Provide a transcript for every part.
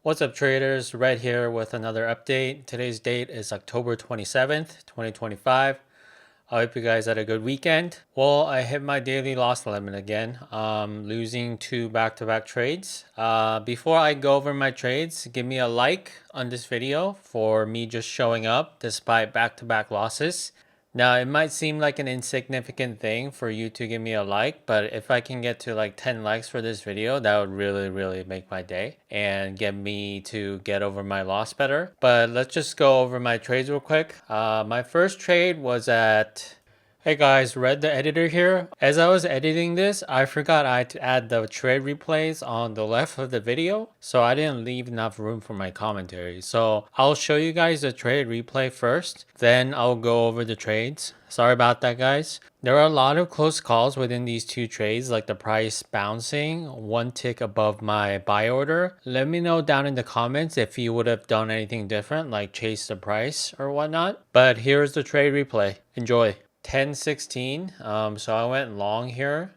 What's up, traders? Red here with another update. Today's date is October 27th, 2025. I hope you guys had a good weekend. Well, I hit my daily loss limit again, losing two back-to-back trades. Before I go over my trades, give me a like on this video for me just showing up despite back-to-back losses. Now, it might seem like an insignificant thing for you to give me a like, but if I can get to like 10 likes for this video, that would really make my day and get me to get over my loss better. But let's just go over my trades real quick. My first trade was at Hey guys, Red the editor here. As I was editing this, I forgot I had to add the trade replays on the left of the video, so I didn't leave enough room for my commentary. So I'll show you guys the trade replay first, then I'll go over the trades. Sorry about that, guys. There are a lot of close calls within these two trades, like the price bouncing one tick above my buy order. Let me know down in the comments if you would have done anything different, like chase the price or whatnot. But here's the trade replay. Enjoy. 1016. So I went long here.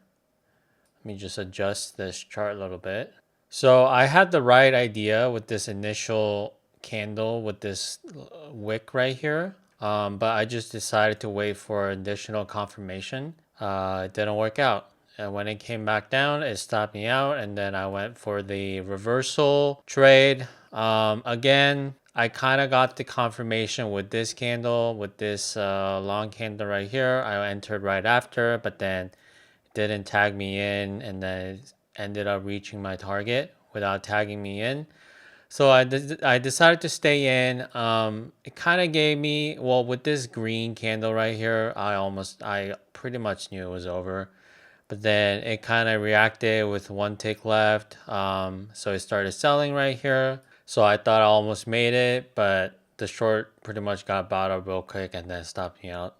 Let me just adjust this chart a little bit. So I had the right idea with this initial candle with this wick right here. But I just decided to wait for additional confirmation. It didn't work out. And when it came back down, it stopped me out. And then I went for the reversal trade. Again, I kind of got the confirmation with this candle, with this long candle right here. I entered right after, but then it didn't tag me in, and then it ended up reaching my target without tagging me in. So I decided to stay in. It kind of gave me, well, with this green candle right here, I pretty much knew it was over. But then it kind of reacted with one tick left. So it started selling right here. So I thought I almost made it, but the short pretty much got bought up real quick and then stopped me out.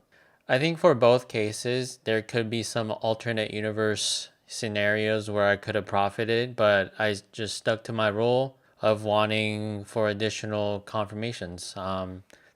I think for both cases, there could be some alternate universe scenarios where I could have profited, but I just stuck to my rule of wanting for additional confirmations.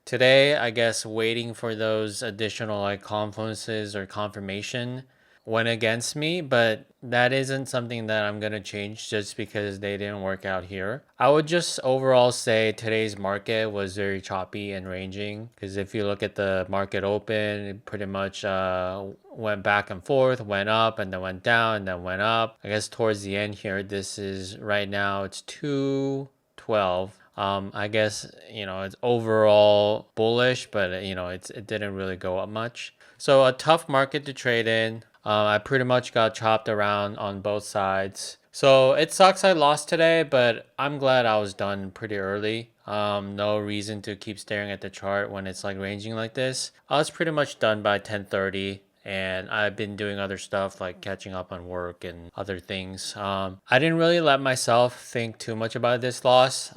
Today, I guess waiting for those additional like confluences or confirmation went against me, but that isn't something that I'm going to change just because they didn't work out here. I would just overall say today's market was very choppy and ranging, because if you look at the market open, it pretty much went back and forth, went up and then went down and then went up. I guess towards the end here, this is right now it's 212. I guess, it's overall bullish, but it didn't really go up much. So a tough market to trade in. I pretty much got chopped around on both sides. So it sucks I lost today, but I'm glad I was done pretty early. No reason to keep staring at the chart when it's like ranging like this. I was pretty much done by 10:30. And I've been doing other stuff like catching up on work and other things. I didn't really let myself think too much about this loss.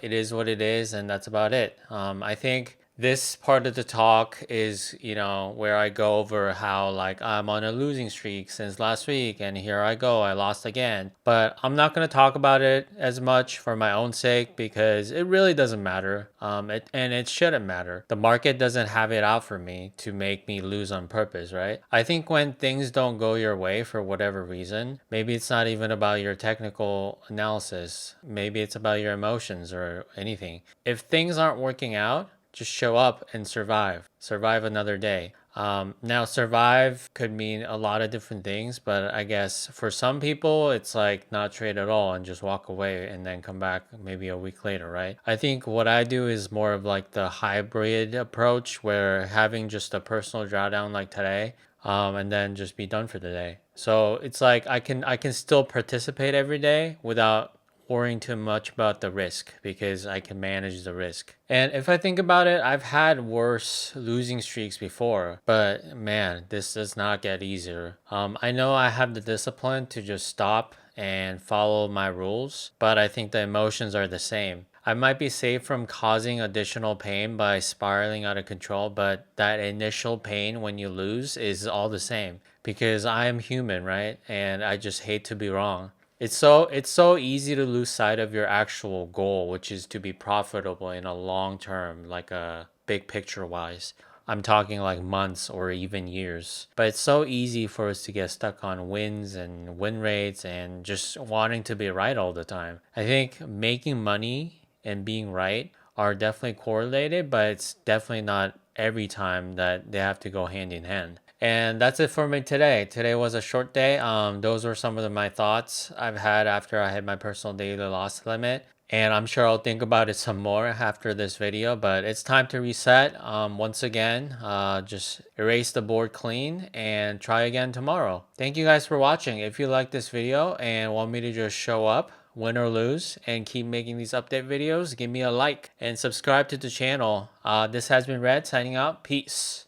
It is what it is, and that's about it. I think this part of the talk is, where I go over how like I'm on a losing streak since last week and here I go, I lost again. But I'm not going to talk about it as much for my own sake because it really doesn't matter. And it shouldn't matter. The market doesn't have it out for me to make me lose on purpose, right? I think when things don't go your way for whatever reason, maybe it's not even about your technical analysis. Maybe it's about your emotions or anything. If things aren't working out, just show up and survive. Survive another day. Now, survive could mean a lot of different things, but I guess for some people, it's like not trade at all and just walk away and then come back maybe a week later, right? I think what I do is more of like the hybrid approach where having just a personal drawdown like today, and then just be done for the day. So it's like I can still participate every day without worrying too much about the risk because I can manage the risk. And if I think about it, I've had worse losing streaks before, but man, this does not get easier. I know I have the discipline to just stop and follow my rules, but I think the emotions are the same. I might be safe from causing additional pain by spiraling out of control, but that initial pain when you lose is all the same because I am human, right? And I just hate to be wrong. It's so easy to lose sight of your actual goal, which is to be profitable in a long term, like a big picture wise. I'm talking like months or even years. But it's so easy for us to get stuck on wins and win rates and just wanting to be right all the time. I think making money and being right are definitely correlated, but it's definitely not every time that they have to go hand in hand. And that's it for me today. Today was a short day. Those were some of my thoughts I've had after I hit my personal daily loss limit. And I'm sure I'll think about it some more after this video, but it's time to reset. Once again, just erase the board clean and try again tomorrow. Thank you guys for watching. If you like this video and want me to just show up, win or lose, and keep making these update videos, give me a like and subscribe to the channel. This has been Red signing out. Peace.